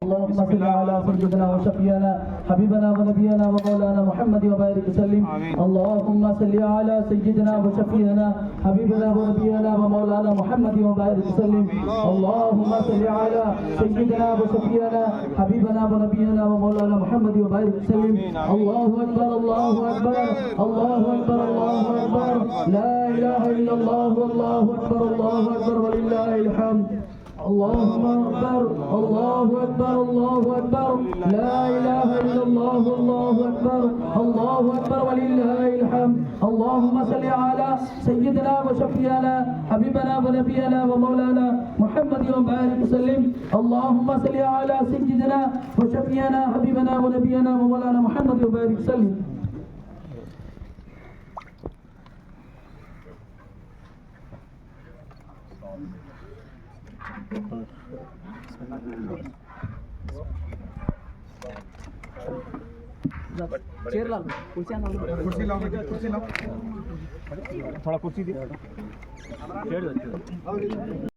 اللهم صل على سيدنا وشفينا حبيبنا ونبينا ومولانا محمد وبارك وسلم. اللهم صل على سيدنا وشفينا حبيبنا ونبينا ومولانا محمد وبارك وسلم. اللهم صل على سيدنا وشفينا حبيبنا ونبينا ومولانا محمد وبارك وسلم. الله اكبر الله اكبر الله اكبر الله اكبر لا اله الا الله والله اكبر الله اكبر ولله الحمد. اللهم أكبر الله أكبر الله أكبر لا إله إلا الله والله أكبر الله أكبر ولله الحمد. اللهم صل على سيدنا وشفينا حبيبنا ونبينا ومولانا محمد وبارك وسلم. اللهم صل على سيدنا وشفينا حبيبنا ونبينا ومولانا محمد وبارك وسلم. कुर्सी लाओ थोड़ा कुर्सी दी